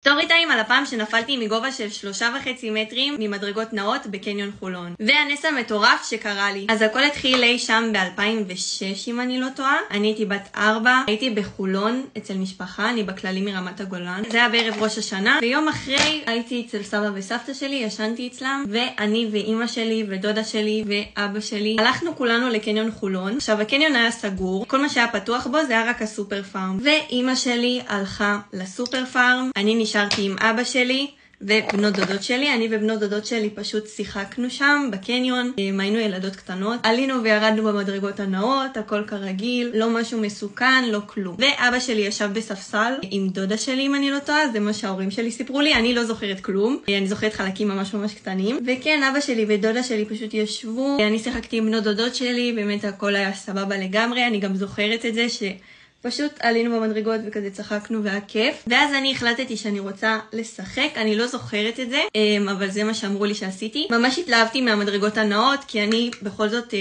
סטורי טיים על הפעם שנפלתי מגובה של 3.5 מטרים ממדרגות נאות בקניון חולון. והנס המטורף שקרה לי. אז הכל התחיל אי שם ב-2006 אם אני לא טועה. אני הייתי בת 4, הייתי בחולון אצל משפחה, אני בכללי מרמת הגולן. זה היה בערב ראש השנה, ויום אחרי הייתי אצל סבא וסבתא שלי, ישנתי אצלם, ואני ואימא שלי ודודה שלי ואבא שלי הלכנו כולנו לקניון חולון. עכשיו הקניון היה סגור, כל מה שהיה פתוח בו זה היה רק הסופר פארם. ואימא שלי הלכה לסופר פארם, אני נשארתי עם אבא שלי ובנות דודות שלי. אני ובנות דודות שלי פשוט שיחקנו שם בקניון, היינו ילדות קטנות, עלינו וירדנו במדרגות הנאות, הכל כרגיל, לא משהו מסוכן, לא כלום. ואבא שלי ישב בספסל עם דודה שלי אם אני לא טועה, זה מה שההורים שלי סיפרו לי, אני לא זוכרת כלום, אני זוכרת חלקים ממש קטנים. וכן, אבא שלי ודודה שלי פשוט ישבו, אני שיחקתי עם בנות דודות שלי, באמת הכל היה סבבה לגמרי. אני גם זוכרת את זה פשוט עלינו במדרגות וכזה צחקנו והיה כיף. ואז אני החלטתי שאני רוצה לשחק, אני לא זוכרת את זה, אבל זה מה שאמרו לי שעשיתי. ממש התלהבתי מהמדרגות הנאות, כי אני בכל זאת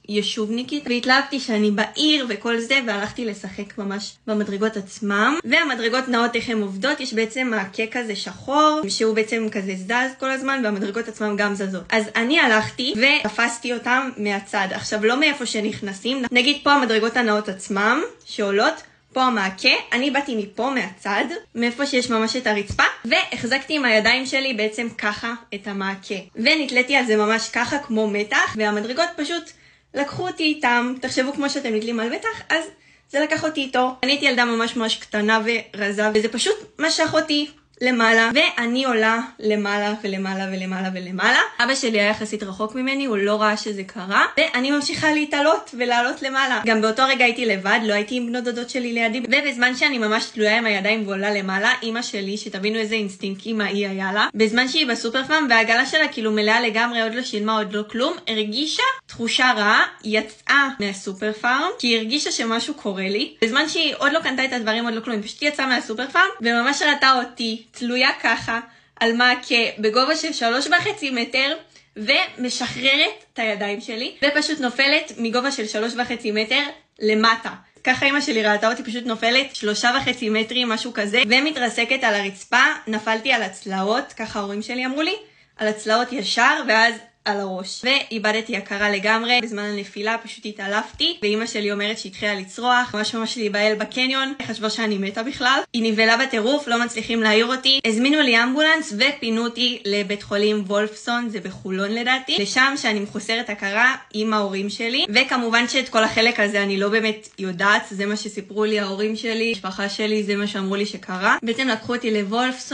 ישובניקית, והתלהבתי שאני בעיר וכל זה, והלכתי לשחק ממש במדרגות עצמם. והמדרגות נאות איך הן עובדות, יש בעצם מעקה כזה שחור, שהוא בעצם כזה זז כל הזמן, והמדרגות עצמם גם זזות. אז אני הלכתי ותפסתי אותם מהצד. עכשיו לא מאיפה שנכנסים, נגיד פה המדרגות הנאות עצמם שעולות, פה המעקה, אני באתי מפה מהצד, מאיפה שיש ממש את הרצפה, והחזקתי עם הידיים שלי בעצם ככה את המעקה. ונתליתי על זה ממש ככה כמו מתח, והמדרגות פשוט לקחו אותי איתם. תחשבו כמו שאתם נתלים על מתח, אז זה לקח אותי איתו. אני הייתי ילדה ממש קטנה ורזה, וזה פשוט משך אותי למעלה, ואני עולה למעלה ולמעלה ולמעלה ולמעלה. אבא שלי היה יחסית רחוק ממני, הוא לא ראה שזה קרה, ואני ממשיכה להתעלות ולעלות למעלה. גם באותו רגע הייתי לבד, לא הייתי עם בנות דודות שלי לידי, ובזמן שאני ממש תלויה עם הידיים ועולה למעלה, אמא שלי, שתבינו איזה אינסטינקט אמאי היה לה, בזמן שהיא בסופר פארם והעגלה שלה כאילו מלאה לגמרי, עוד לא שילמה, עוד לא כלום, הרגישה תחושה רעה, יצאה מהסופר פארם, כי היא הרגישה שמשהו קורה לי. בזמן שהיא עוד לא קנתה את הדברים, עוד לא כלום, היא פשוט יצאה מהסופר פארם, וממש ראתה אותי תלויה ככה על מעקה בגובה של 3.5 מטר, ומשחררת את הידיים שלי, ופשוט נופלת מגובה של 3.5 מטר למטה. ככה אמא שלי ראתה אותי פשוט נופלת 3.5 מטרים, משהו כזה, ומתרסקת על הרצפה. נפלתי על הצלעות, ככה ההורים שלי אמרו לי, על הצלעות ישר, ואז על הראש. ואיבדתי הכרה לגמרי. בזמן הנפילה פשוט התעלפתי, ואמא שלי אומרת שהתחילה לצרוח, ממש להיבהל בקניון, חשבה שאני מתה בכלל. היא נבלה בטירוף, לא מצליחים להעיר אותי. הזמינו לי אמבולנס ופינו אותי לבית חולים וולפסון, זה בחולון לדעתי, לשם שאני מחוסרת הכרה עם ההורים שלי. וכמובן שאת כל החלק הזה אני לא באמת יודעת, זה מה שסיפרו לי ההורים שלי, המשפחה שלי, זה מה שאמרו לי שקרה. בעצם לקחו אותי לוולפסון.